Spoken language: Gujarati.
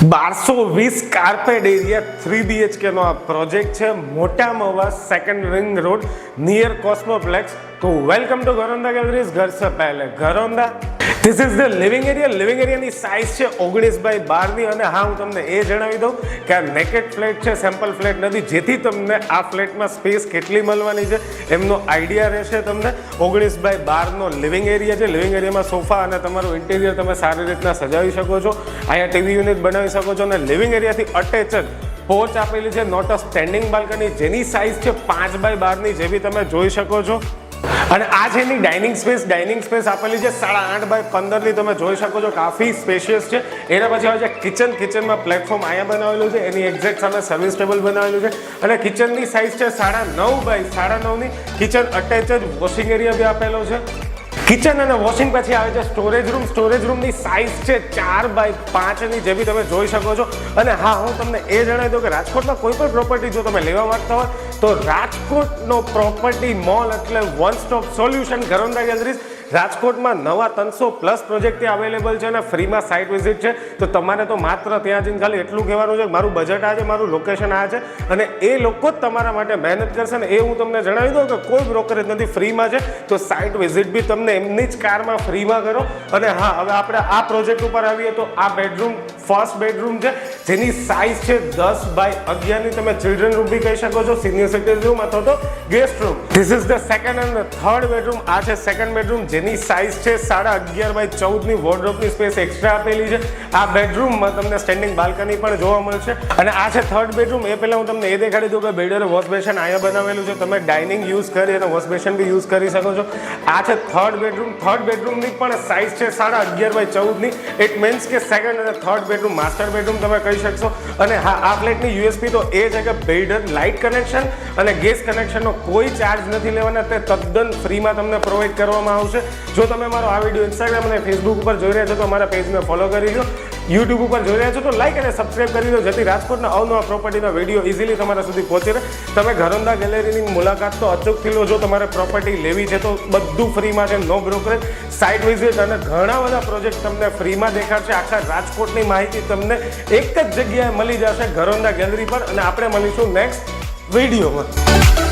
1220 કાર્પેટ એરિયા 3 BHK નો આ પ્રોજેક્ટ છે Mota Mava second ring road near Cosmoplex. તો વેલકમ ટુ ઘરોંદા ગેલેરીઝ. ઘર સે પહેલે Gharonda. This is the living area. Living એરિયાની સાઇઝ છે 19x12ની. અને હા, હું તમને એ જણાવી દઉં કે આ નેકેડ ફ્લેટ છે, સેમ્પલ ફ્લેટ નથી, જેથી તમને આ ફ્લેટમાં સ્પેસ કેટલી મળવાની છે એમનો આઈડિયા રહેશે. તમને 19x12નો લિવિંગ એરિયા છે. લિવિંગ એરિયામાં સોફા અને તમારું ઇન્ટિરિયર તમે સારી રીતના સજાવી શકો છો. અહીંયા ટીવી યુનિટ બનાવી શકો છો. અને લિવિંગ એરિયાથી અટેચ જ પોર્ચ આપેલી છે, નોટ અ સ્ટેન્ડિંગ બાલ્કની, જેની સાઇઝ છે 5x12ની, જે બી તમે જોઈ શકો છો. અને આ છે એની ડાઇનિંગ સ્પેસ. ડાઇનિંગ સ્પેસ આપેલી છે 8.5x15ની, તમે જોઈ શકો છો, કાફી સ્પેશિયસ છે. એના પછી આવે છે કિચન. કિચનમાં પ્લેટફોર્મ અહીંયા બનાવેલું છે, એની એક્ઝેક્ટ સામે સર્વિસ ટેબલ બનાવેલું છે. અને કિચનની સાઇઝ છે 9.5x9ની. કિચન અટેચ જ વોશિંગ એરિયા બી આપેલો છે. કિચન અને વોશિંગ પછી આવે છે સ્ટોરેજ રૂમ. સ્ટોરેજ રૂમની સાઇઝ છે 4x5ની, જે બી તમે જોઈ શકો છો. અને હા, હું તમને એ જણાવી દઉં કે રાજકોટમાં કોઈ પણ પ્રોપર્ટી જો તમે લેવા માંગતા હોય તો રાજકોટનો પ્રોપર્ટી મોલ એટલે વન સ્ટોપ સોલ્યુશન ઘરોંદા ગેલેરીઝ. રાજકોટમાં નવા 300+ પ્રોજેક્ટ અવેલેબલ છે અને ફ્રીમાં સાઇટ વિઝિટ છે. તો તમારે તો માત્ર ત્યાં જઈને ખાલી એટલું કહેવાનું છે કે મારું બજેટ આ છે, મારું લોકેશન આ છે, અને એ લોકો જ તમારા માટે મહેનત કરશે. ને એ હું તમને જણાવી દઉં કે કોઈ બ્રોકરેજ નથી, ફ્રીમાં છે. તો સાઇટ વિઝિટ બી તમને એમની જ કારમાં ફ્રીમાં કરો. અને હા, હવે આપણે આ પ્રોજેક્ટ ઉપર આવીએ તો આ બેડરૂમ ફર્સ્ટ બેડરૂમ છે, જેની સાઇઝ છે 10x11ની. તમે ચિલ્ડ્રન રૂમ બી કહી શકો છો, સિનિયર સિટીઝન રૂમ અથવા તો guest room. This is the second and third bedroom. આ છે સેકન્ડ બેડરૂમ, જેની સાઇઝ છે 11.5x14ની. વોર્ડરોબની સ્પેસ એક્સ્ટ્રા આપેલી છે. આ બેડરૂમમાં તમને સ્ટેન્ડિંગ બાલ્કની પણ જોવા મળશે. અને આ છે થર્ડ બેડરૂમ. એ પહેલા હું તમને એ દેખાડી દઉં કે બિલ્ડરે વોશ બેસન અહીંયા બનાવેલું છે. તમે ડાઇનિંગ યુઝ કરી અને વોશ બેસન બી યુઝ કરી શકો છો. આ છે થર્ડ બેડરૂમ. થર્ડ બેડરૂમની પણ સાઇઝ છે 11.5x14ની. ઇટ મીન્સ કે સેકન્ડ અને થર્ડ બેડરૂમ માસ્ટર બેડરૂમ તમે કહી શકશો. અને હા, આ ફ્લેટની યુએસપી તો એ છે કે બિલ્ડર લાઇટ કનેક્શન અને ગેસ કનેક્શનનો કોઈ ચાર્જ નથી લેવાના. તે તદ્દન ફ્રીમાં તમને પ્રોવાઈડ કરવામાં આવશે. જો તમે મારો આ વિડીયો ઇન્સ્ટાગ્રામ અને ફેસબુક ઉપર જોઈ રહ્યા છો તો અમારા પેજને ફોલો કરી લો. યુટ્યુબ ઉપર જોઈ રહ્યા છો તો લાઇક અને સબસ્ક્રાઇબ કરી દો, જેથી રાજકોટના અવનવા પ્રોપર્ટીના વિડીયો ઇઝીલી તમારા સુધી પહોંચી રહે. તમે ઘરોંદા ગેલેરીની મુલાકાત તો અચૂકથી લો. જો તમારે પ્રોપર્ટી લેવી છે તો બધું ફ્રીમાં છે, નો બ્રોકરેજ, સાઇટ વિઝિટ અને ઘણા બધા પ્રોજેક્ટ તમને ફ્રીમાં દેખાડશે. આખા રાજકોટની માહિતી તમને એક જ જગ્યાએ મળી જશે, ઘરોંદા ગેલેરી પર. અને આપણે મળીશું નેક્સ્ટ વિડીયોમાં.